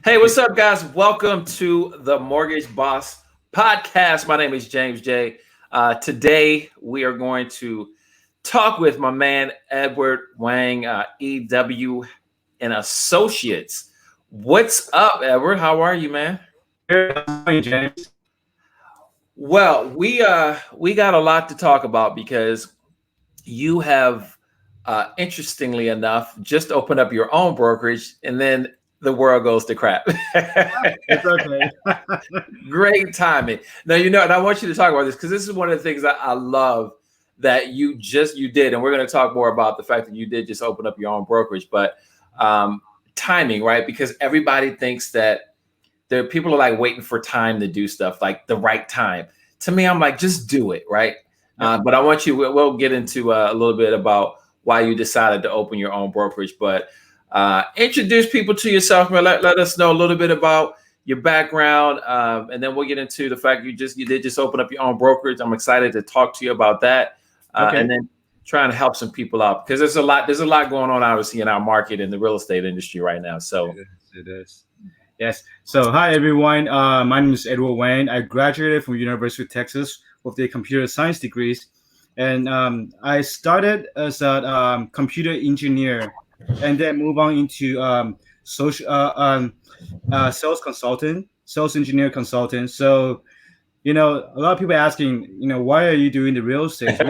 Hey, what's up, guys? Welcome to the Mortgage Boss Podcast. My name is James J. Today, we are going to talk with my man, Edward Wang, EW and Associates. What's up, Edward? How are you, man? Good. How's it going, James? Well, we got a lot to talk about because you have, interestingly enough, just opened up your own brokerage, and then the world goes to crap. It's okay. Great timing. Now, and I want you to talk about this because this is one of the things that I love that you did, and we're going to talk more about the fact that you did just open up your own brokerage, but timing, right? Because everybody thinks that people are like waiting for time to do stuff, like the right time. To me, I'm like, just do it, right? But I want you. We'll get into a little bit about why you decided to open your own brokerage, but introduce people to yourself, man. Let us know a little bit about your background, and then we'll get into the fact you did just open up your own brokerage. I'm excited to talk to you about that, and then trying to help some people out because there's a lot going on, obviously, in our market in the real estate industry right now. So it is. Yes. So hi everyone. My name is Edward Wang. I graduated from University of Texas with a computer science degrees, and I started as a computer engineer, and then move on into sales consultant, sales engineer consultant. So, a lot of people asking, why are you doing the real estate?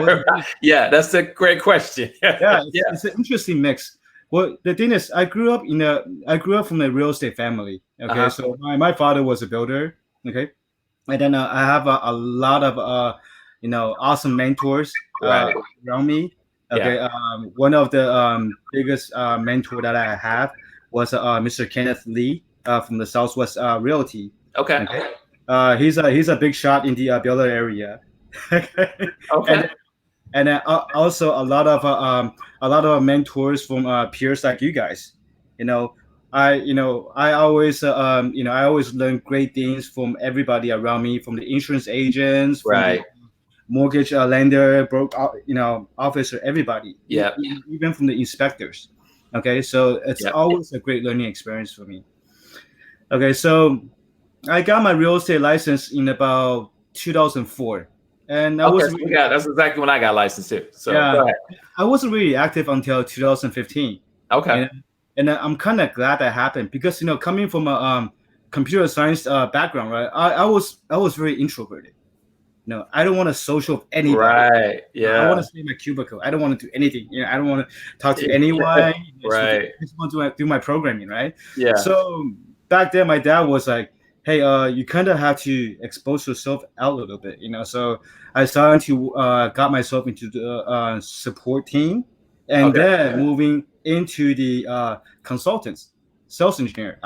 Yeah, that's a great question. It's an interesting mix. Well, the thing is, I grew up from a real estate family. Okay, so my father was a builder. Okay, and then I have a lot of awesome mentors around me. Okay, one of the biggest mentor that I have was Mr. Kenneth Lee from the Southwest Realty. Okay. He's a big shot in the builder area. Okay. And also a lot of mentors from peers like you guys. I always learn great things from everybody around me, from the insurance agents, from the mortgage lender, officer, everybody. Yeah. Even from the inspectors. Okay, so it's always a great learning experience for me. Okay, so I got my real estate license in about 2004. And that's exactly when I got licensed too. So I wasn't really active until 2015. Okay. And I'm kind of glad that happened because coming from a computer science background, right? I was very introverted. I don't want to social with anybody. Right. Yeah. I want to stay in my cubicle. I don't want to do anything. I don't want to talk to anyone. Right. I just want to do my programming, right? Yeah. So back then, my dad was like, hey, you kind of have to expose yourself out a little bit, So I started to got myself into the support team, and then moving into the consultants, sales engineer.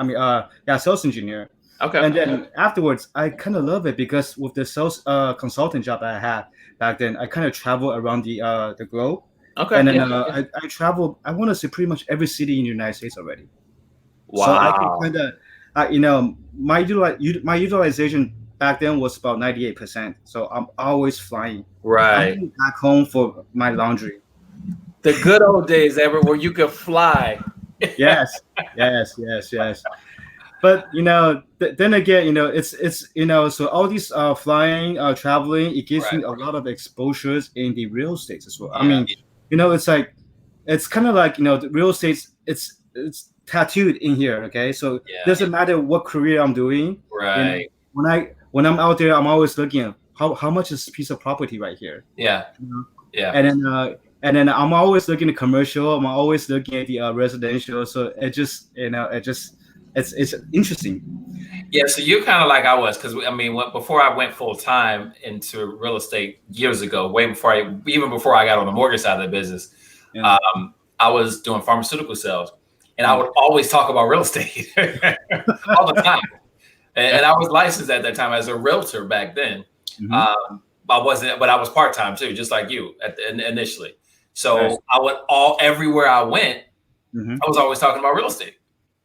Sales engineer. Okay. And then afterwards, I kind of love it because with the sales consultant job I had back then, I kind of travel around the globe. Okay. And then I travel. I want to see pretty much every city in the United States already. Wow. So I can kind of, my utilization back then was about 98%. So I'm always flying. Right. I'm back home for my laundry. The good old days, ever where you could fly. Yes. But then again, it's so all these flying, traveling, it gives me a lot of exposures in the real estate as well. It's like it's kind of like the real estate. It's tattooed in here. Okay, so doesn't matter what career I'm doing. Right. When I'm out there, I'm always looking at how much is a piece of property right here. Yeah. Yeah. And then I'm always looking at commercial. I'm always looking at the residential. So it's interesting. Yeah, so you're kind of like I was because before I went full time into real estate years ago, way before I got on the mortgage side of the business, I was doing pharmaceutical sales, and I would always talk about real estate all the time. And I was licensed at that time as a realtor back then. I wasn't, but I was part time too, just like you initially. So I would everywhere I went, I was always talking about real estate.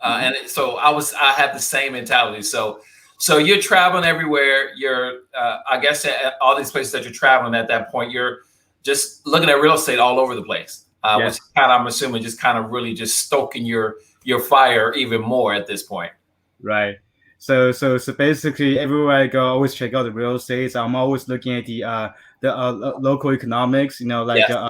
And so I had the same mentality. So you're traveling everywhere. You're, I guess, at all these places that you're traveling at that point, you're just looking at real estate all over the place. Which kind of, I'm assuming, just kind of really just stoking your fire even more at this point. Right. So basically, everywhere I go, I always check out the real estate. I'm always looking at the local economics, like Yes.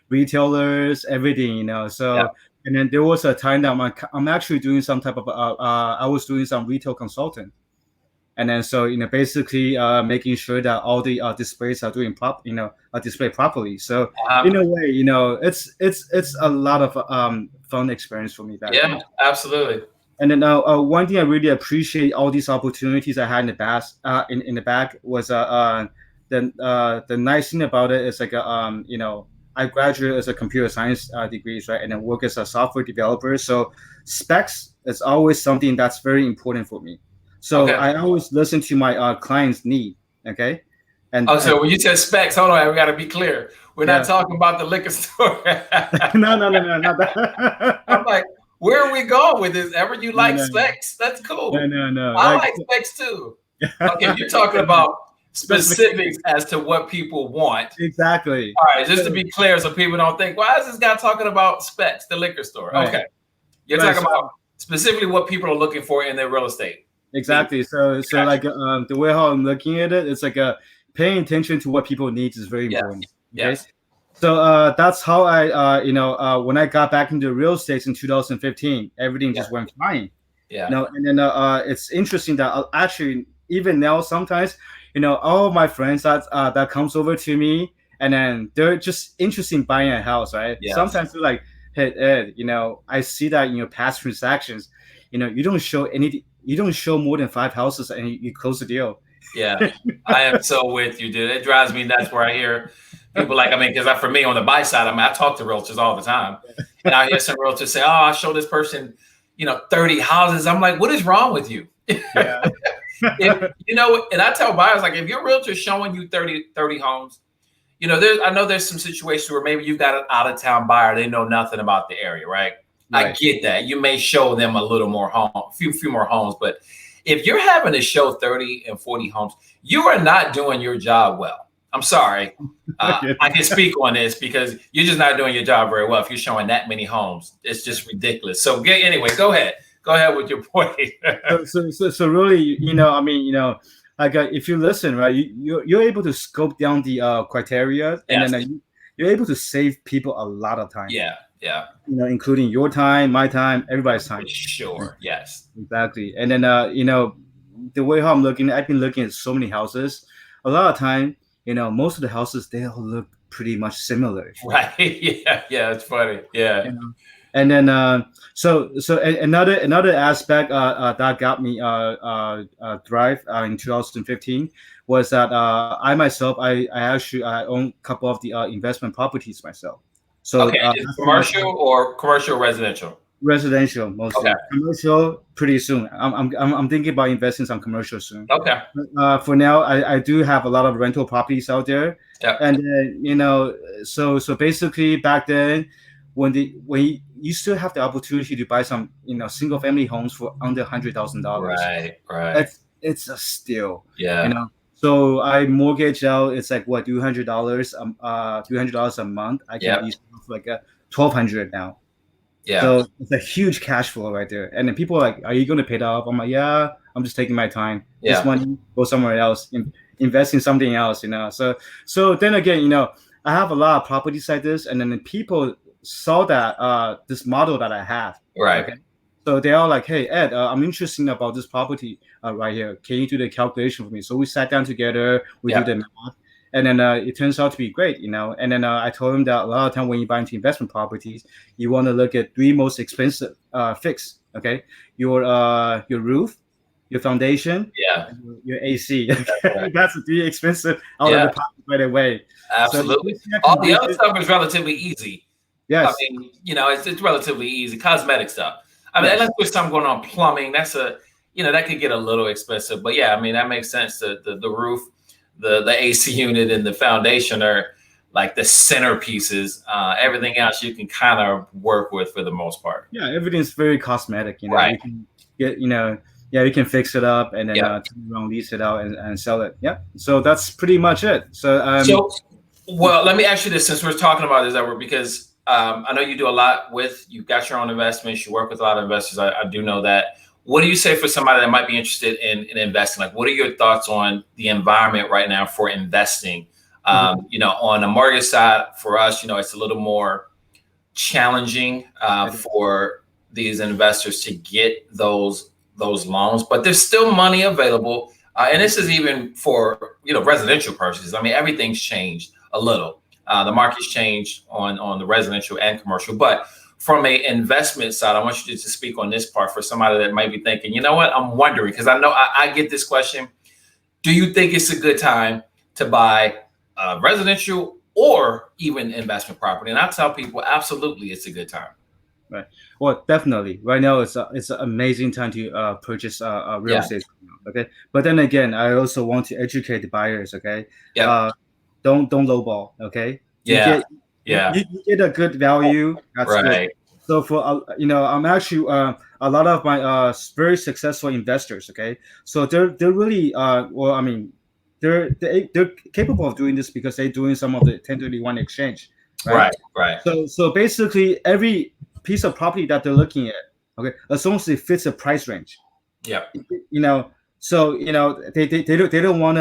retailers, everything, Yeah. So and then there was a time that I'm actually doing some type of I was doing some retail consulting, and then so basically making sure that all the displays are doing are displayed properly. So Uh-huh. in a way, it's a lot of fun experience for me back Yeah, then. absolutely. And then one thing I really appreciate all these opportunities I had in the past, in the back was the nice thing about it is like I graduated as a computer science degrees, right, and then work as a software developer. So specs is always something that's very important for me. So Okay. I always listen to my clients' need. Okay, Oh, and so when you said specs, hold on, we got to be clear. We're not yeah, talking about the liquor store. no, not that. I'm like, where are we going with this? Ever you No, like no, specs? That's cool. no. I Like like specs too. Okay, you're talking about specifics specification. as to what people want. Exactly. All right, just to be clear, so people don't think, why is this guy talking about specs, the liquor store? Right. Okay, you're Right. talking about specifically what people are looking for in their real estate. Exactly. So Gotcha. like the way how I'm looking at it, it's like paying attention to what people need is very Yes. important. Okay. Yes. So that's how I when I got back into real estate in 2015, everything just went flying. Yeah. And then it's interesting that actually even now sometimes all my friends that comes over to me and then they're just interested in buying a house, right? Yes. Sometimes they're like, hey Ed, I see that in your past transactions, you don't show more than 5 houses and you close the deal. Yeah, I am so with you, dude. It drives me nuts where I hear people like, because for me on the buy side, I talk to realtors all the time, and I hear some realtors say, "Oh, I show this person, 30 houses." I'm like, what is wrong with you? Yeah. And I tell buyers, like, if your realtor's showing you 30 homes, I know there's some situations where maybe you've got an out of town buyer, they know nothing about the area, right? I get that. You may show them a little more few more homes, but if you're having to show 30 and 40 homes, you are not doing your job well. I'm sorry. I can speak on this because you're just not doing your job very well if you're showing that many homes. It's just ridiculous. So anyway, go ahead. Go ahead with your point. so really, like if you listen, right, you're able to scope down the criteria, and then you're able to save people a lot of time. Yeah. Including your time, my time, everybody's time. Sure. Yes. Exactly. And then the way how I'm looking, I've been looking at so many houses. A lot of time, most of the houses they all look pretty much similar. Right. Yeah. It's funny. Yeah. And then so another aspect that got me thrive in 2015 was that I myself I actually own a couple of the investment properties myself. So commercial or commercial residential? Residential mostly. Okay. Commercial pretty soon. I'm thinking about investing some commercial soon. Okay. For now, I do have a lot of rental properties out there. Yeah. And so basically back then, when you still have the opportunity to buy some single family homes for under $100,000. Right. It's a steal. Yeah. So I mortgage out. It's like what $200 $300 a month. I can use like $1,200 now. Yeah. So it's a huge cash flow right there. And then people are like, "Are you going to pay that off?" I'm like, "Yeah, I'm just taking my time. Yeah. This money go somewhere else, invest in something else." So then again, I have a lot of properties like this, and then the people saw that this model that I have. Right. Okay? So they are like, "Hey Ed, I'm interested about this property right here. Can you do the calculation for me?" So we sat down together. We do the math. And then it turns out to be great, And then I told him that a lot of time when you buy into investment properties, you want to look at 3 most expensive fix. Okay, your roof, your foundation, your AC. Right. That's the 3 expensive out of the pocket right away. Absolutely. So all the other stuff is relatively easy. Yes. It's relatively easy. Cosmetic stuff. Unless there's something going on, plumbing. That's that could get a little expensive. But yeah, that makes sense. The roof, the AC unit, and the foundation are like the centerpieces. Everything else you can kind of work with for the most part. Yeah, everything's very cosmetic. Right. You can get, you can fix it up and then turn around, lease it out, and sell it. Yeah. So that's pretty much it. So well, let me ask you this, since we're talking about this, Edward, because I know you do a lot you've got your own investments. You work with a lot of investors. I do know that. what do you say for somebody that might be interested in investing? Like, what are your thoughts on the environment right now for investing? You know, on the mortgage side for us, you know, it's a little more challenging for these investors to get those loans, but there's still money available. And this is even for, you know, residential purchases. I mean, everything's changed a little. The market's changed on the residential and commercial, but from a investment side, I want you to speak on this part for somebody that might be thinking, you know what, I'm wondering, because I know I get this question. Do you think it's a good time to buy residential or even investment property? And I tell people, absolutely, it's a good time. Right. Well, definitely. Right now, it's an amazing time to purchase real estate. Okay. But then again, I also want to educate the buyers. Okay. Yeah. Don't lowball. Okay. Yeah. You get a good value. That's right. Good. So for you know, I'm actually a lot of my very successful investors. Okay. So they're really well, I mean, they're capable of doing this because they're doing some of the 1031 exchange. Right. Right. So basically every piece of property that they're looking at, okay, as long as it fits the price range. Yeah. You know, so you know they don't want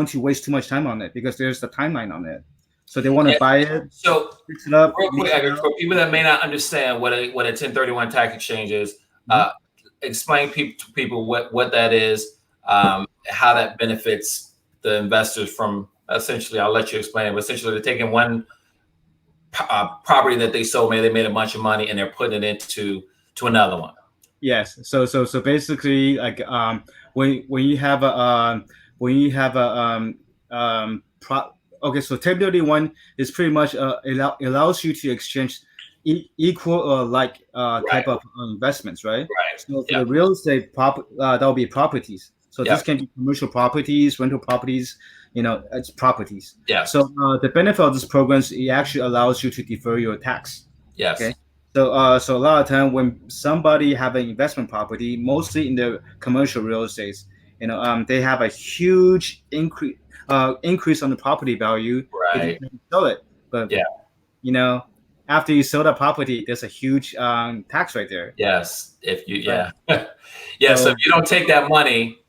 to waste too much time on it because there's the timeline on it. So they want to buy it. So fix it up. Real quick, for people that may not understand what a 1031 tax exchange is, explain to people what that is, how that benefits the investors from essentially. I'll let you explain it. But essentially, they're taking one property that they sold, maybe they made a bunch of money, and they're putting it into another one. Yes. So basically, like when you have a okay, so 1031 is pretty much allows you to exchange equal or like type of investments, right? Right. So for the real estate that will be properties. So this can be commercial properties, rental properties. You know, it's properties. Yeah. So the benefit of this program is it actually allows you to defer your tax. Yes. Okay. So a lot of time when somebody have an investment property, mostly in the commercial real estate, you know, they have a huge increase on the property value. Right. If you sell it, but you know, after you sell the property, there's a huge tax right there. Yes. If you so if you don't take that money.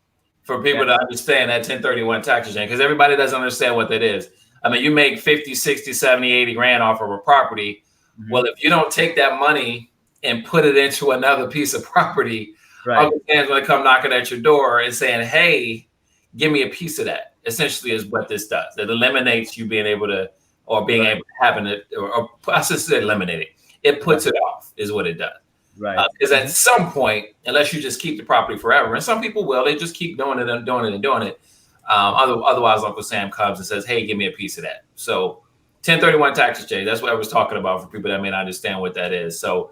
For people to understand that 1031 tax exchange, because everybody doesn't understand what that is. I mean, you make 50, 60, 70, 80 grand off of a property. Well, if you don't take that money and put it into another piece of property, Uncle Sam's going to come knocking at your door and saying, hey, give me a piece of that. Essentially is what this does. It eliminates you being able to, or being able to having it, or I should say eliminate it. It puts it off is what it does. Right. Because at some point, unless you just keep the property forever, and some people will, they just keep doing it and doing it and doing it. Otherwise, Uncle Sam comes and says, hey, give me a piece of that. So 1031 tax exchange, that's what I was talking about for people that may not understand what that is. So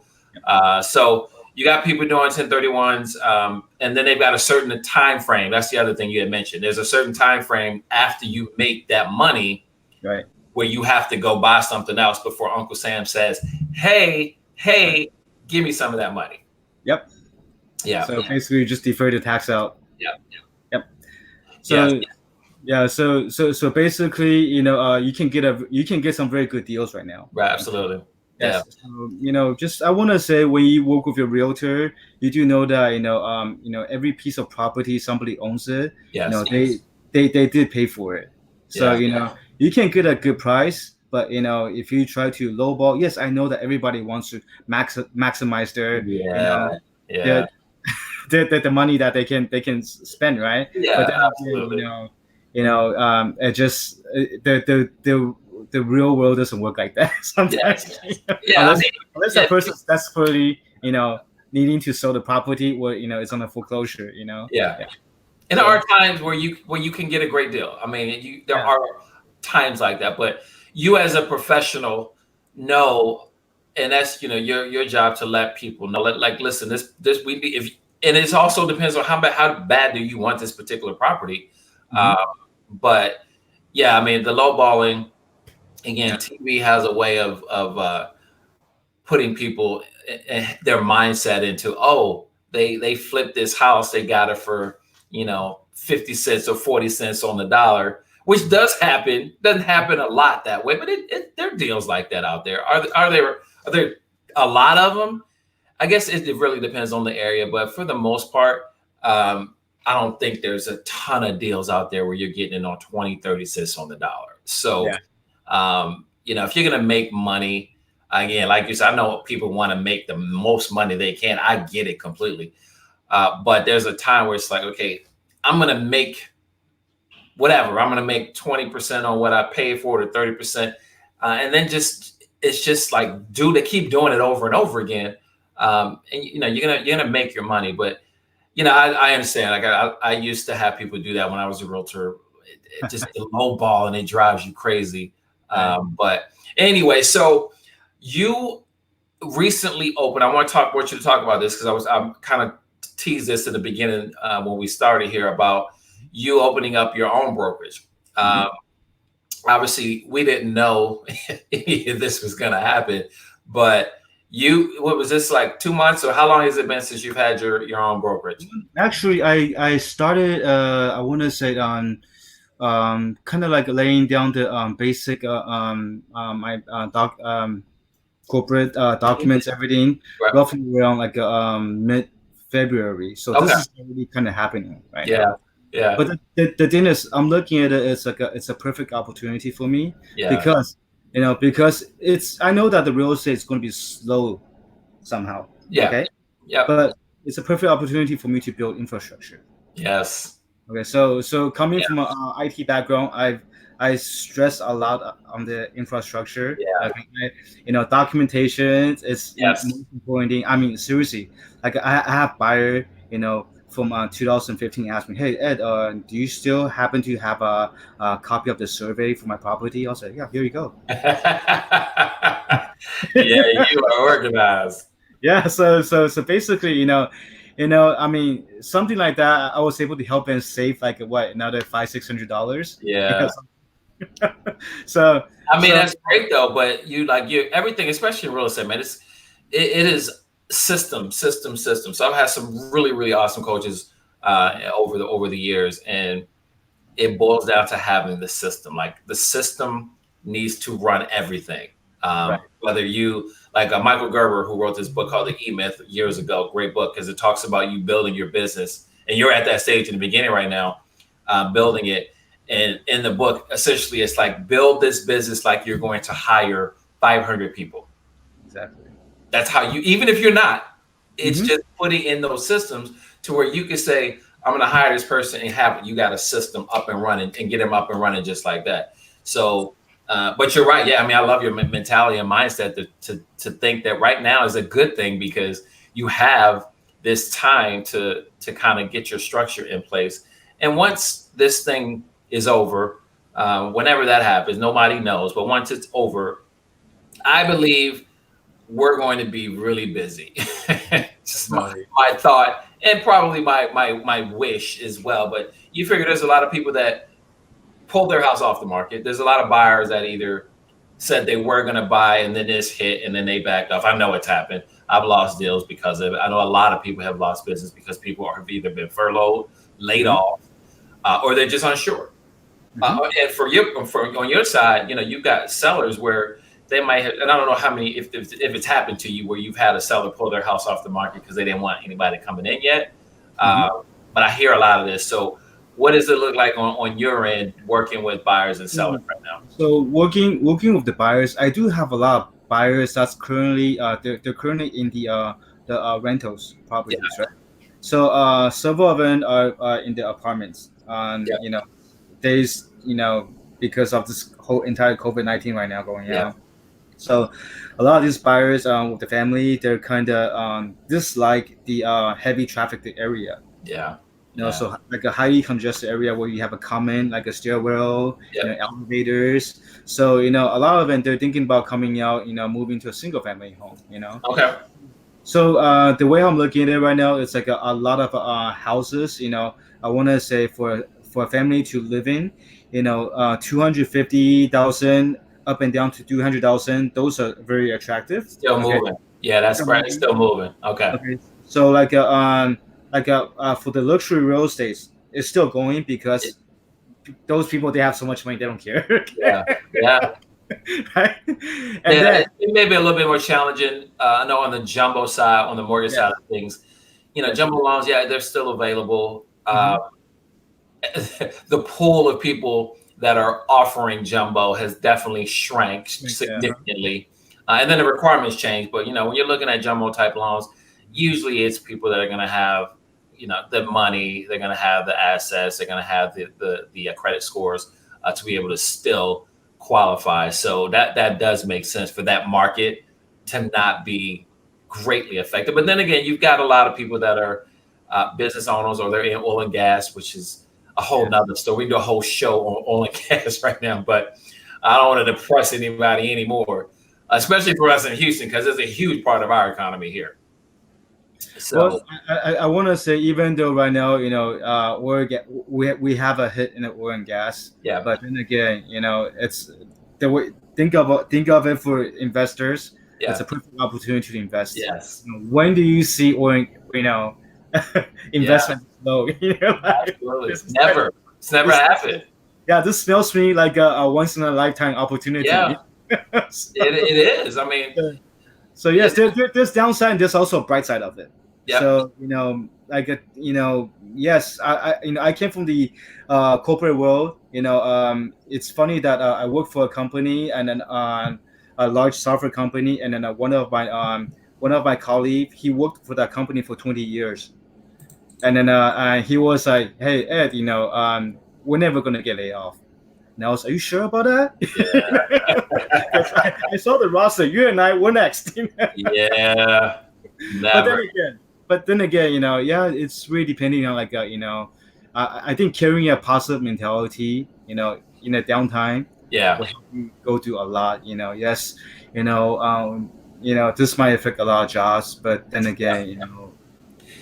so you got people doing 1031s, and then they've got a certain time frame. That's the other thing you had mentioned. There's a certain time frame after you make that money where you have to go buy something else before Uncle Sam says, hey, give me some of that money. Yep. Yeah. So basically, you just defer the tax out. Yep. So so basically, you know, you can get some very good deals right now. Right. Absolutely. Yes. Yeah. So, you know, just I want to say when you work with your realtor, you do know that you know every piece of property somebody owns it. Yes. You know they did pay for it. So you know you can get a good price. But you know, if you try to lowball, yes, I know that everybody wants to maximize their, the money that they can spend, right? Yeah, but then, absolutely. It just the real world doesn't work like that sometimes. Unless that person's desperately, you know, needing to sell the property, or you know, it's on a foreclosure, you know. Yeah. And there are times where you can get a great deal. I mean, there are times like that, but you as a professional know, and that's, you know, your job to let people know, like, listen, this we need, and it also depends on how bad do you want this particular property. But yeah, I mean, the lowballing, again, TV has a way of putting people their mindset into, oh, they flipped this house, they got it for, you know, 50 cents or 40 cents on the dollar. Which does happen. Doesn't happen a lot that way, but there are deals like that out there. Are there a lot of them? I guess it really depends on the area, but for the most part, I don't think there's a ton of deals out there where you're getting in on 20, 30 cents on the dollar. So, Yeah. if you're going to make money, again, like you said, I know people want to make the most money they can. I get it completely. But there's a time where it's like, okay, I'm going to make whatever. I'm going to make 20% on what I paid for it, or 30%. And then it's just like, keep doing it over and over again. And you're gonna make your money. But I understand. Like I used to have people do that when I was a realtor. It just the low ball, and it drives you crazy. But anyway, so you recently opened. I want you to talk about this because I'm kind of teased this in the beginning when we started here about you opening up your own brokerage. Obviously, we didn't know if this was going to happen, but what was this, like 2 months, or how long has it been since you've had your own brokerage? Actually, I started. I want to say on kind of like laying down the basic my corporate documents, everything, Right. roughly around like mid-February. So Okay. this is already kind of happening right Yeah. now. Yeah. But the thing is, I'm looking at it as like it's a perfect opportunity for me because I know that the real estate is going to be slow somehow. Yeah. Okay. Yeah. But it's a perfect opportunity for me to build infrastructure. Yes. Okay. So coming from an IT background, I stress a lot on the infrastructure. Yeah. Documentation is Yes. the most important thing. I mean, seriously, like I have buyer, from 2015 asked me, "Hey Ed, do you still happen to have a copy of the survey for my property?" I was like, "Yeah, here you go." Yeah, you are organized. Yeah, so basically, I mean, something like that, I was able to help them save like another $500-600. Yeah. So I mean, that's great though, but you everything, especially in real estate, man. It is system. So I've had some really, really awesome coaches over the years, and it boils down to having the system. Like the system needs to run everything. Right. Whether you like Michael Gerber, who wrote this book called The E-Myth years ago, great book because it talks about you building your business, and you're at that stage in the beginning right now, building it. And in the book, essentially, it's like build this business like you're going to hire 500 people. Exactly. That's how even if you're not, it's just putting in those systems to where you can say, I'm going to hire this person and you got a system up and running and get them up and running just like that. So, but you're right. Yeah. I mean, I love your mentality and mindset to think that right now is a good thing because you have this time to kind of get your structure in place. And once this thing is over, whenever that happens, nobody knows. But once it's over, I believe we're going to be really busy. Just my thought, and probably my wish as well. But you figure there's a lot of people that pulled their house off the market. There's a lot of buyers that either said they were going to buy and then this hit and then they backed off. I know it's happened. I've lost deals because of it. I know a lot of people have lost business because people have either been furloughed, laid off, or they're just unsure. And on your side, you've got sellers where they might have, and I don't know how many, if it's happened to you where you've had a seller pull their house off the market because they didn't want anybody coming in yet. But I hear a lot of this. So what does it look like on your end working with buyers and sellers right now? So working with the buyers, I do have a lot of buyers that's currently they're currently in the rentals properties, right? So several of them are in the apartments. There's because of this whole entire COVID-19 right now going on. So a lot of these buyers with the family, they're kind of dislike the heavy traffic area. So like a highly congested area where you have a common, like a stairwell, elevators. So a lot of them, they're thinking about coming out, moving to a single family home. Okay. So the way I'm looking at it right now, it's like a lot of houses. I want to say for a family to live in, 250,000 up and down to 200,000. Those are very attractive. Still moving. Yeah, that's right. It's still moving. Okay. So for the luxury real estate, it's still going because those people, they have so much money, they don't care. Yeah. right? And Yeah, then it may be a little bit more challenging. I know on the jumbo side, on the mortgage yes, side of things, yes. jumbo loans, yeah, they're still available. Mhm. The pool of people that are offering jumbo has definitely shrank Yeah. significantly. And then the requirements change. But, when you're looking at jumbo type loans, usually it's people that are going to have, the money, they're going to have the assets, they're going to have the credit scores to be able to still qualify. So that does make sense for that market to not be greatly affected. But then again, you've got a lot of people that are business owners, or they're in oil and gas, which is a whole nother story. We can do a whole show on oil and gas right now, but I don't want to depress anybody anymore, especially for us in Houston, because it's a huge part of our economy here. Well, So I want to say, even though right now, we have a hit in the oil and gas, yeah, but then again, it's the way think of it for investors. It's yeah, a perfect opportunity to invest. yes, When do you see oil, yeah, investment low? absolutely. This is like Never. It's never this, happened. yeah, this smells me like a once in a lifetime opportunity. Yeah, it is. I mean, So yes, there's downside and there's also a bright side of it. yeah, So yes, I came from the corporate world. It's funny that I work for a company, and then a large software company, and then one of my colleagues, he worked for that company for 20 years, and then he was like, "Hey Ed, we're never gonna get laid off." And I was, "Are you sure about that?" yeah, 'Cause I saw the roster. You and I were next. yeah, But then never. again, yeah, it's really depending on I think carrying a positive mentality, in a downtime Yeah, will help you go through a lot. Yes, this might affect a lot of jobs, but then yeah, again,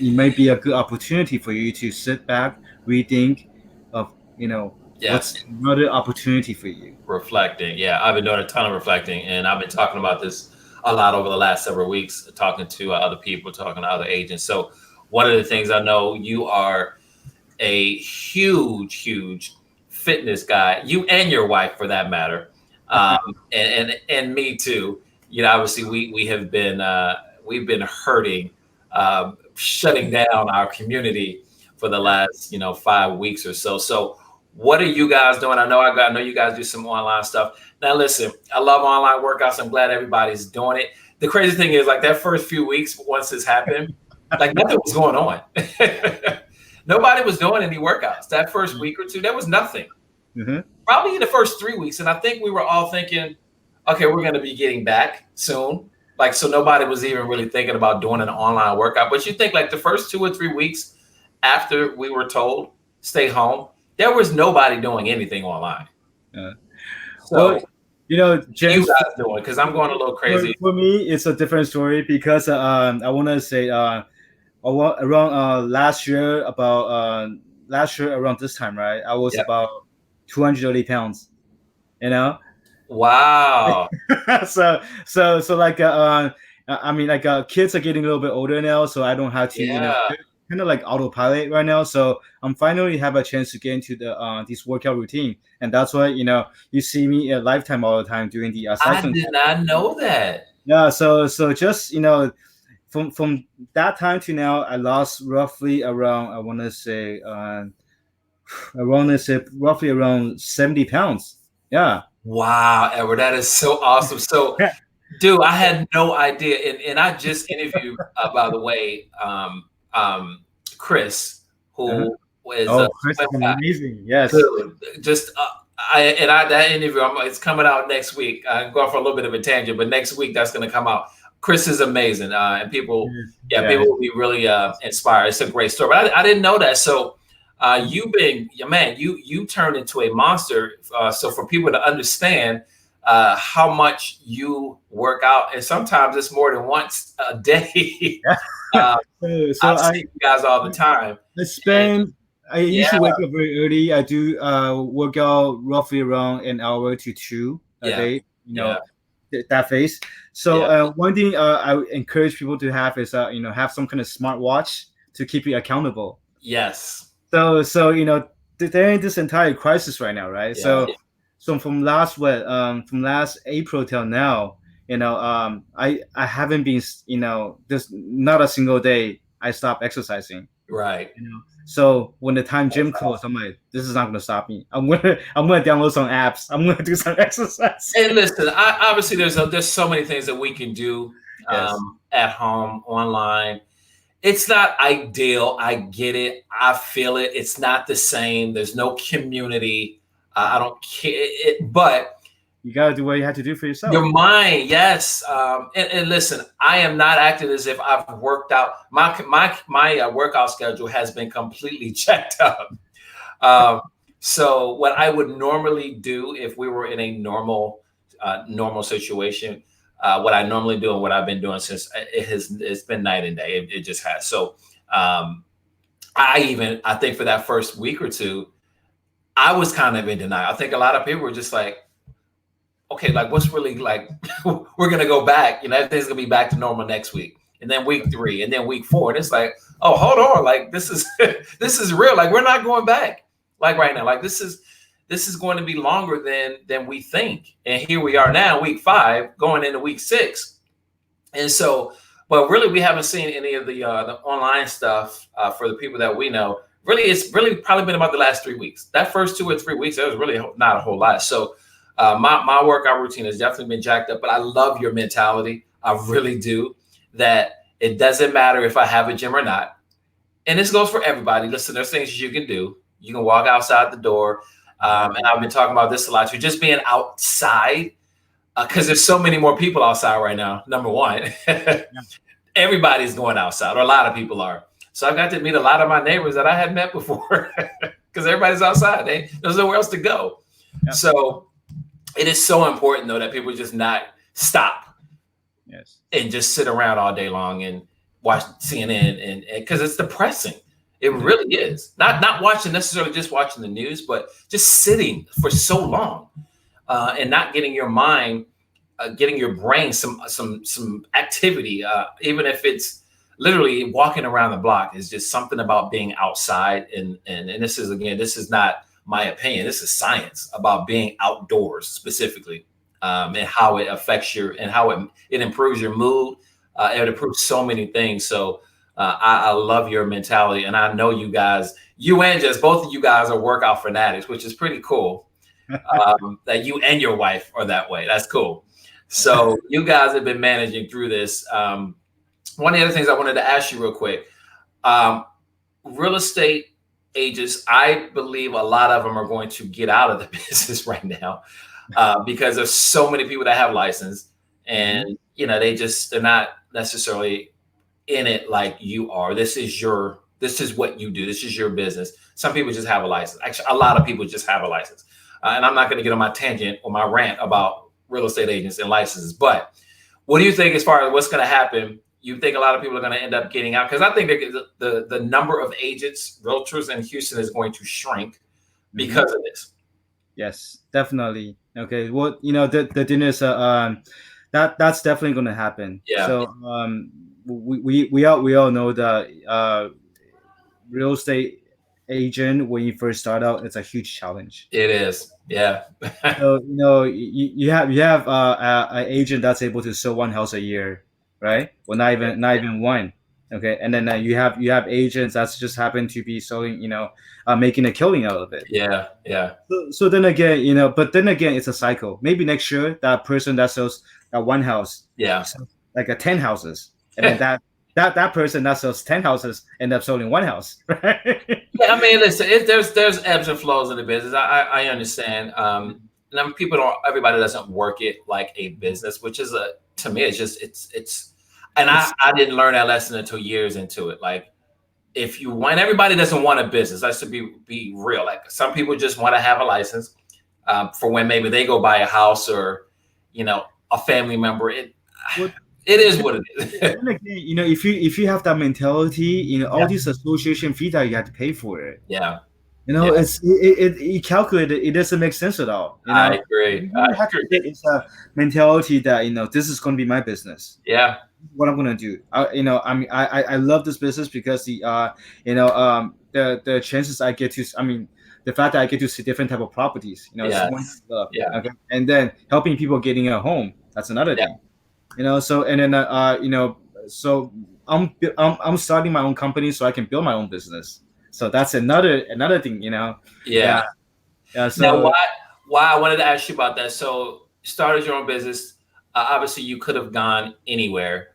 it might be a good opportunity for you to sit back, rethink of, what's yes. another opportunity for you. Reflecting. Yeah, I've been doing a ton of reflecting, and I've been talking about this a lot over the last several weeks, talking to other people, talking to other agents. So, one of the things I know, you are a huge, huge fitness guy, you and your wife for that matter, and me too. Obviously, we have been we've been hurting, shutting down our community for the last 5 weeks or so. So, what are you guys doing? I know you guys do some online stuff. Now, listen, I love online workouts. I'm glad everybody's doing it. The crazy thing is, like, that first few weeks, once this happened, like, nothing was going on. Nobody was doing any workouts. That first week or two, there was nothing. Mm-hmm. Probably in the first 3 weeks. And I think we were all thinking, okay, we're going to be getting back soon. Like, so nobody was even really thinking about doing an online workout. But you think, like, the first 2 or 3 weeks after we were told, stay home, there was nobody doing anything online. Well, So, James, you guys doing? Because I'm going a little crazy. for me, it's a different story because I want to say around last year around this time, right? I was Yeah. about 230 pounds, you know. Wow. So like I mean, like kids are getting a little bit older now, so I don't have to Yeah. kind of like autopilot right now. So I'm finally have a chance to get into the this workout routine, and that's why you see me at Lifetime all the time doing the I cycling. did not know that. Yeah, so just from that time to now, I lost roughly around, I want to say roughly around 70 pounds. Yeah. Wow, Edward, that is so awesome. So, dude, I had no idea. And I just interviewed, by the way, Chris, Uh-huh. who is Oh, Chris is amazing. Yes. dude, just that interview, it's coming out next week. I'm going for a little bit of a tangent, but next week that's going to come out. Chris is amazing, and people, people will be really inspired. It's a great story. But I didn't know that. So, you turned into a monster. So for people to understand how much you work out, and sometimes it's more than once a day. So I see you guys all the time. I usually wake up very early. I do work out roughly around an hour to two a day. That phase. So one thing I encourage people to have is have some kind of smartwatch to keep you accountable. Yes. So they're in this entire crisis right now, right? So from last April till now, I haven't been, there's not a single day I stopped exercising. Right. So when the time gym closed, I'm like, this is not gonna stop me. I'm gonna download some apps. I'm gonna do some exercise. And listen, obviously there's so many things that we can do Yes. at home, online. It's not ideal. I get it. I feel it. It's not the same. There's no community. I don't care. But You gotta do what you have to do for yourself. your mind, yes. And listen, I am not acting as if I've worked out. My workout schedule has been completely checked up. So what I would normally do if we were in a normal situation, what I normally do and what I've been doing since it's been night and day. It just has. So I think for that first week or two, I was kind of in denial. I think a lot of people were just like, okay, like what's really like, we're going to go back, everything's going to be back to normal next week. And then week 3 and then week 4. And it's like, oh, hold on. Like this is real. Like we're not going back like right now. Like this is going to be longer than we think. And here we are now, week 5 going into week 6. And so, but really we haven't seen any of the online stuff for the people that we know. Really, it's really probably been about the last 3 weeks. That first 2 or 3 weeks, there was really not a whole lot. So my workout routine has definitely been jacked up, but I love your mentality. I really do. That it doesn't matter if I have a gym or not. And this goes for everybody. Listen, there's things you can do. You can walk outside the door. And I've been talking about this a lot too, just being outside because there's so many more people outside right now. Number one, everybody's going outside, or a lot of people are. So I got to meet a lot of my neighbors that I hadn't met before because everybody's outside. There's nowhere else to go. Yeah. So it is so important, though, that people just not stop and just sit around all day long and watch CNN and because it's depressing. It really is. Not watching necessarily just watching the news, but just sitting for so long and not getting your mind, getting your brain some activity, even if it's literally walking around the block. Is just something about being outside. And this is not my opinion. This is science about being outdoors specifically and how it affects how it improves your mood. It improves so many things. So I love your mentality. And I know you guys, you and Jess, both of you guys are workout fanatics, which is pretty cool. That you and your wife are that way. That's cool. So you guys have been managing through this. One of the other things I wanted to ask you real quick, real estate agents, I believe a lot of them are going to get out of the business right now because there's so many people that have license and, they're not necessarily in it like you are. This is what you do. This is your business. Some people just have a license. Actually, a lot of people just have a license. And I'm not going to get on my tangent or my rant about real estate agents and licenses, but what do you think as far as what's going to happen? You think a lot of people are going to end up getting out? Because I think the number of agents, realtors in Houston is going to shrink because of this. Yes, definitely. Okay. Well, the thing is, that's definitely going to happen. Yeah. So we all know that real estate agent, when you first start out, it's a huge challenge. It is. Yeah. So you have an agent that's able to sell one house a year, right? Well, not even one. Okay, and then you have agents that's just happen to be selling, making a killing out of it. Yeah, yeah. So then again, but then again, it's a cycle. Maybe next year that person that sells that one house, like 10 houses, and then that person that sells 10 houses end up selling one house, right? Yeah, I mean, listen, there's ebbs and flows in the business. I understand. And everybody doesn't work it like a business, which is to me, it's. And I didn't learn that lesson until years into it. Like, if you want, everybody doesn't want a business. That's to be real. Like, some people just want to have a license for when maybe they go buy a house or, a family member. It is what it is. And again, if you have that mentality, all these association fees that you have to pay for it. Yeah. It calculated. It doesn't make sense at all. I agree. It's a mentality that this is going to be my business. Yeah. What I'm gonna do. I love this business because the chances I get to. the fact that I get to see different type of properties, it's one Yes. love. Yeah. Okay, and then helping people getting a home, that's another Yeah. thing. So and then so I'm starting my own company so I can build my own business. So that's another thing. Yeah. Yeah. Now, So why I wanted to ask you about that. So, you started your own business. Obviously, you could have gone anywhere.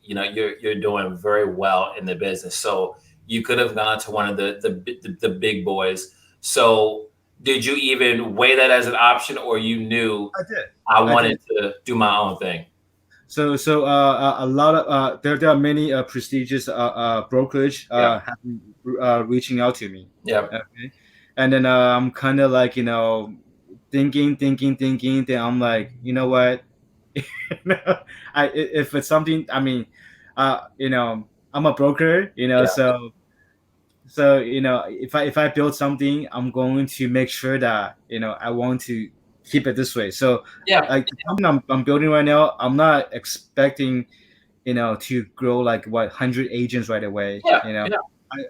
You're doing very well in the business, so you could have gone to one of the big boys. So, did you even weigh that as an option, or you knew I did. I I did. wanted to do my own thing? So a lot of there are many prestigious brokerage Yeah. reaching out to me. Yeah. Okay, and then I'm kind of like thinking. Then I'm like, you know what? If it's something, I mean, I'm a broker, Yeah. so if I build something, I'm going to make sure that I want to keep it this way. So Yeah. like the company I'm building right now, I'm not expecting to grow like 100 agents right away. Yeah. Yeah.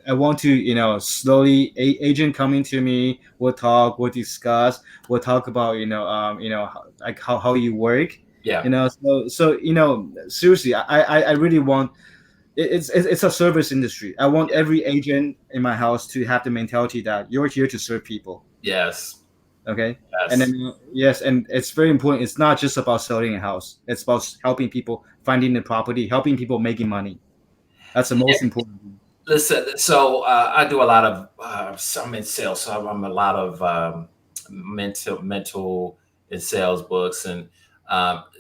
I want to slowly agent coming to me. We'll discuss, we'll talk about like how you work. Yeah. So seriously, I really want it's a service industry. I want every agent in my house to have the mentality that you're here to serve people. Yes. Okay. And Yes. then yes, and it's very important. It's not just about selling a house. It's about helping people finding the property, helping people making money. That's the most important thing. Listen, so I do a lot of I'm in sales, so I'm a lot of mental and sales books, and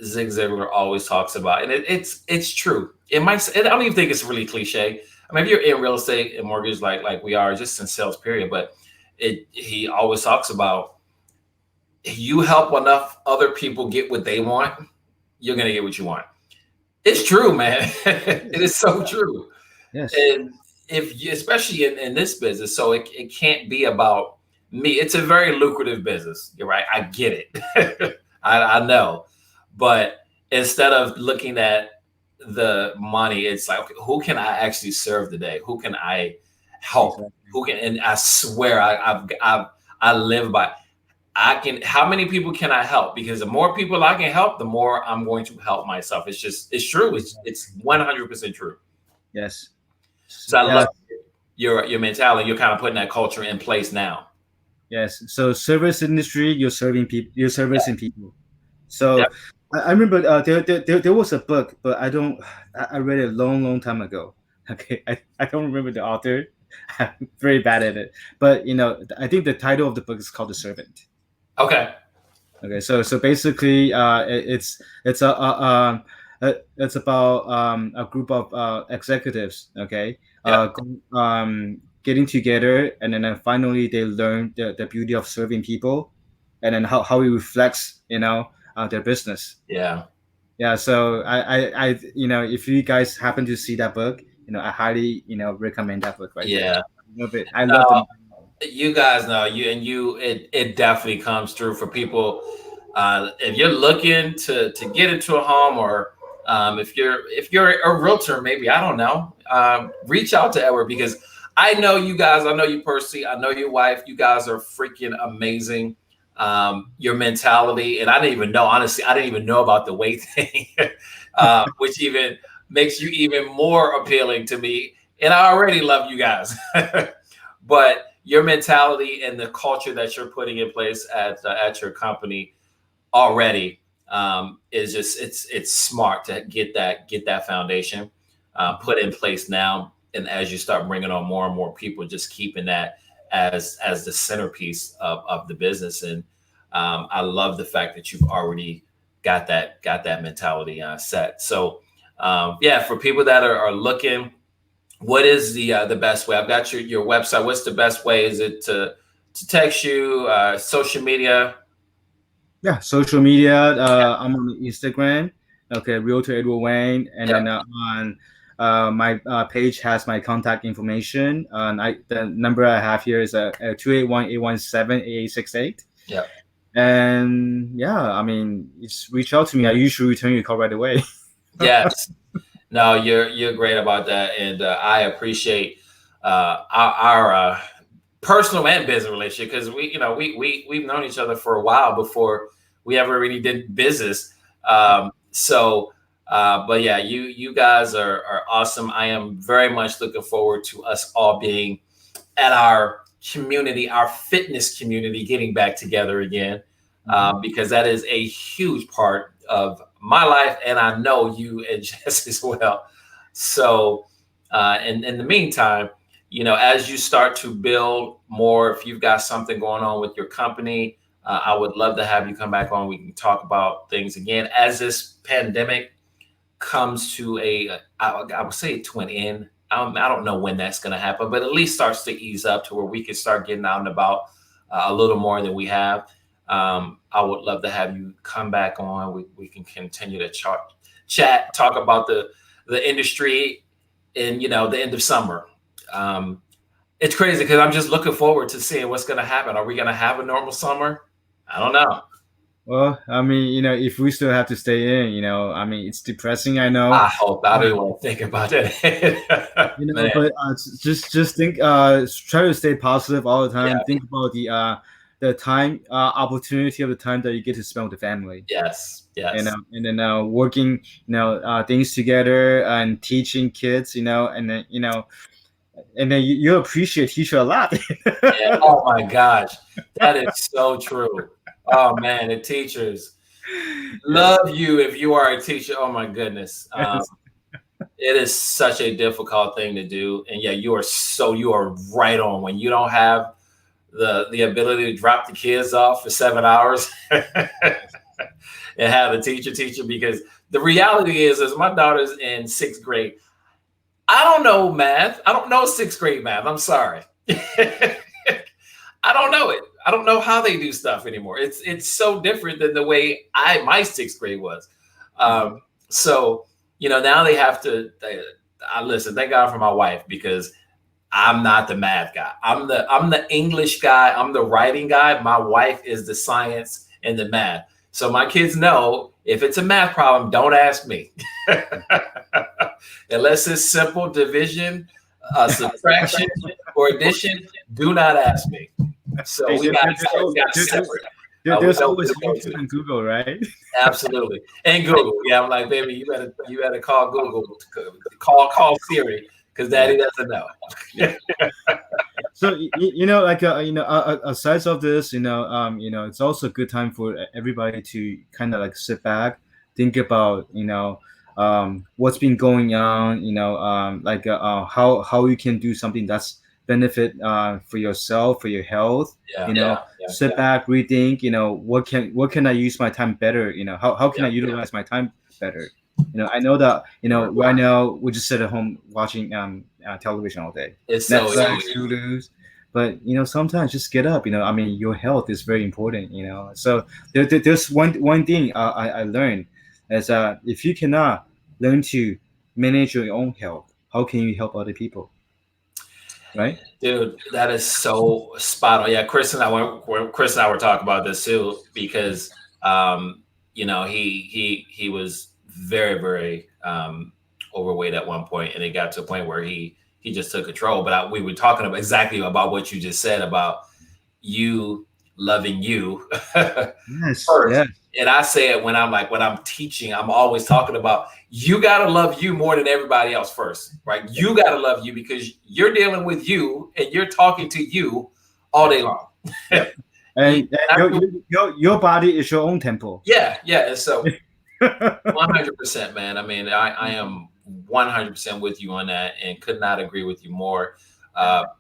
Zig Ziglar always talks about, and it's true. I don't even think it's really cliche. I mean, if you're in real estate and mortgage like we are, just in sales period, but he always talks about, you help enough other people get what they want, you're gonna get what you want. It's true, man. It is so true. Yes. And if you, especially in this business, so it can't be about me. It's a very lucrative business. You're right. I get it. I know. But instead of looking at the money, it's like, okay, who can I actually serve today? Who can I help? Exactly. Who can, and I swear I live by, how many people can I help? Because the more people I can help, the more I'm going to help myself. It's true. It's 100% true. Yes. So I love your mentality. You're kind of putting that culture in place now. Yes. So service industry, you're serving people. You're servicing people. So Yeah. I remember there was a book, but I read it a long time ago. Okay, I don't remember the author. I'm very bad at it. But I think the title of the book is called The Servant. Okay. Okay, so basically, it's it's about a group of executives. Okay, Yeah. getting together, and then finally they learn the beauty of serving people, and then how it reflects their business. Yeah. Yeah, so I if you guys happen to see that book, I highly recommend that book right there. Yeah. I love it. I love the. You guys know it definitely comes through for people. If you're looking to get into a home, or if you're a realtor, maybe, I don't know, reach out to Edward, because I know you guys. I know you personally. I know your wife. You guys are freaking amazing. Your mentality, and I didn't even know, honestly, I didn't even know about the weight thing, which even makes you even more appealing to me. And I already love you guys, but your mentality and the culture that you're putting in place at your company already is just, it's smart to get that foundation put in place now. And as you start bringing on more and more people, just keeping that as the centerpiece of the business. And I love the fact that you've already got that mentality set. So yeah, for people that are looking, what is the best way? I've got your website. What's the best way? Is it to text you, social media? Yeah, social media. I'm on Instagram. Okay, Realtor Edward Wang, and Yeah. then on my page has my contact information. And the number I have here is 281-817-8868. Yeah. And yeah, I mean, just reach out to me. I usually return your call right away. Yes. No, you're great about that, and I appreciate our personal and business relationship, because we've known each other for a while before we ever really did business. But yeah, you guys are awesome. I am very much looking forward to us all being at our community, our fitness community, getting back together again, because that is a huge part of my life, and I know you and Jess as well. So, in the meantime, as you start to build more, if you've got something going on with your company, I would love to have you come back on. We can talk about things again as this pandemic comes to I would say to an end. I don't know when that's going to happen, but at least starts to ease up to where we can start getting out and about a little more than we have. I would love to have you come back on. We can continue to chat, talk about the industry in the end of summer. It's crazy because I'm just looking forward to seeing what's going to happen. Are we going to have a normal summer? I don't know. Well, I mean, if we still have to stay in, I mean, it's depressing. I know. I hope I don't want to think about that. But just think, try to stay positive all the time. Yeah. Think about the time, opportunity of the time that you get to spend with the family. Yes. And then working, things together and teaching kids, and then you appreciate teacher a lot. Yeah. Oh my gosh, that is so true. Oh man, the teachers love you if you are a teacher. Oh my goodness. It is such a difficult thing to do. And yeah, you are right on. When you don't have the ability to drop the kids off for 7 hours and have a teacher, because the reality is my daughter's in 6th grade. I don't know math. I don't know 6th grade math. I'm sorry. I don't know it. I don't know how they do stuff anymore. It's so different than the way my 6th grade was. So, now they have to, listen, thank God for my wife, because I'm not the math guy. I'm the English guy. I'm the writing guy. My wife is the science and the math. So my kids know if it's a math problem, don't ask me. Unless it's simple division, subtraction, or addition, do not ask me. So we got separate. There's always YouTube and Google, right? Absolutely, and Google. Yeah, I'm like, baby, you better call Google, call Siri, because Daddy doesn't know. So aside of this, it's also a good time for everybody to kind of like sit back, think about what's been going on, how you can do something that's benefit for yourself, for your health. Sit back, rethink. What can I use my time better? How can I utilize my time better? I know that right now we just sit at home watching television all day. It's Netflix, Hulu, but sometimes just get up. I mean, your health is very important. So there's one thing I learned is if you cannot learn to manage your own health, how can you help other people? Right, dude, that is so spot on. Yeah, Chris and I were talking about this too, because he was very, very overweight at one point, and it got to a point where he just took control. But we were talking exactly about what you just said about you loving you yes, first. Yes. And I say it when I'm teaching, I'm always talking about you got to love you more than everybody else first, right? You got to love you because you're dealing with you and you're talking to you all day long. And your body is your own temple. Yeah. And so 100%, man. I mean, I am 100% with you on that, and could not agree with you more.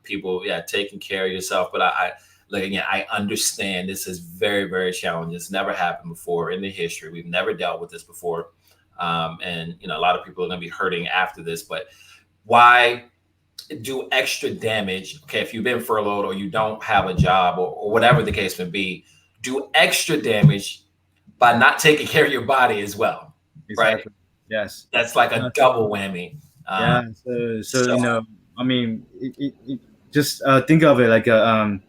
People, taking care of yourself. But I understand this is very, very challenging. It's never happened before in the history. We've never dealt with this before. And a lot of people are going to be hurting after this, but why do extra damage? Okay. If you've been furloughed or you don't have a job or whatever the case may be, do extra damage by not taking care of your body as well. Exactly. Right. Yes. That's like a double whammy. So I mean, just think of it like the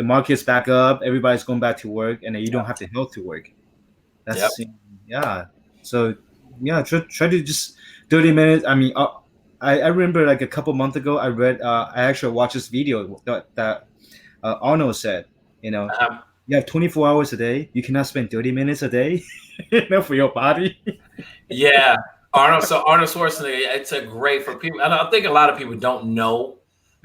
market's back up, everybody's going back to work, and then you don't have to health to work. That's So try to just 30 minutes. I mean, I remember like a couple months ago, I actually watched this video that Arnold said, Uh-huh. you have 24 hours a day. You cannot spend 30 minutes a day, for your body. Yeah, Arnold. So Arnold Schwarzenegger. It's a great for people. And I think a lot of people don't know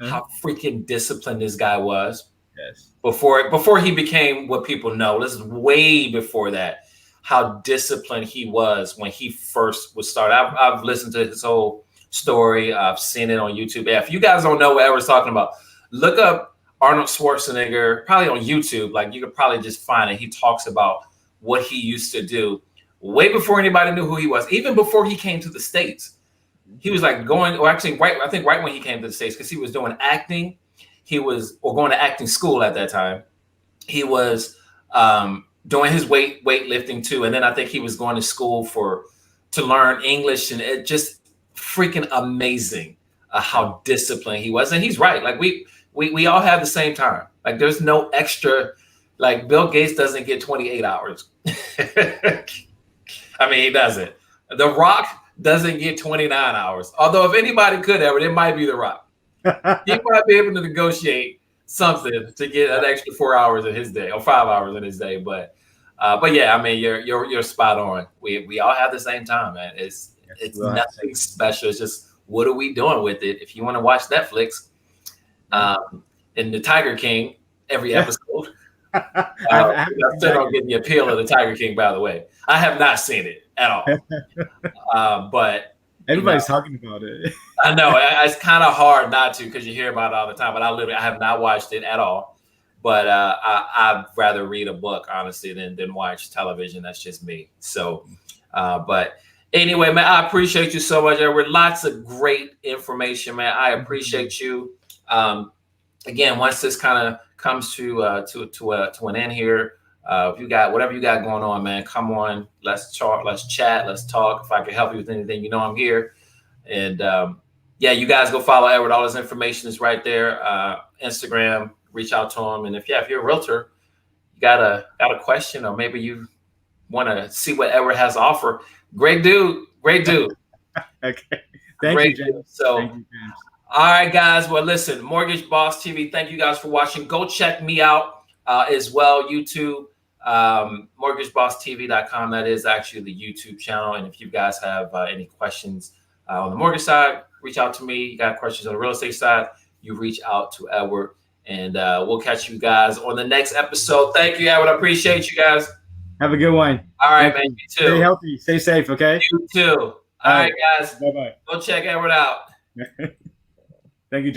Huh? how freaking disciplined this guy was Yes. before he became what people know. This is way before that. How disciplined he was when he first was started. I've listened to his whole story. I've seen it on YouTube. Yeah, if you guys don't know what Edward's talking about, look up Arnold Schwarzenegger, probably on YouTube. Like you could probably just find it. He talks about what he used to do way before anybody knew who he was, even before he came to the States. He was like going, or actually, I think right when he came to the States, because he was doing acting. He was, or going to acting school at that time. He was doing his weightlifting too, and then I think he was going to school to learn English, and it just freaking amazing how disciplined he was. And he's right. Like we all have the same time. Like there's no extra. Like Bill Gates doesn't get 28 hours. I mean, he doesn't. The Rock doesn't get 29 hours. Although if anybody could ever, it might be The Rock. He might be able to negotiate something to get an extra 4 hours in his day or 5 hours in his day. But yeah, I mean, you're spot on. We all have the same time, man. It's nothing special. It's just what are we doing with it? If you want to watch Netflix, and the Tiger King every episode. I still don't get the appeal of the Tiger King, by the way. I have not seen it at all. But everybody's talking about it. I know it's kind of hard not to because you hear about it all the time. But I have not watched it at all. But I'd rather read a book, honestly, than watch television. That's just me. So, but anyway, man, I appreciate you so much, Edward. Lots of great information, man. I appreciate you. Again, once this kind of comes to an end here, if you got whatever you got going on, man, come on. Let's talk. Let's chat. Let's talk. If I can help you with anything, you know I'm here. And yeah, you guys go follow Edward. All his information is right there. Instagram. Reach out to him. And if you're a realtor, you got a question, or maybe you want to see what Edward has to offer. Great dude. Great dude. Okay. Thank you, James. So. Thank you, James. All right, guys. Well, listen, Mortgage Boss TV. Thank you guys for watching. Go check me out as well. YouTube, mortgagebosstv.com. That is actually the YouTube channel. And if you guys have any questions on the mortgage side, reach out to me. You got questions on the real estate side, you reach out to Edward. And we'll catch you guys on the next episode. Thank you, Edward. I appreciate you guys. Have a good one. All right, man. You too. Stay healthy. Stay safe, okay? You too. All right, guys. Bye-bye. Go check Edward out.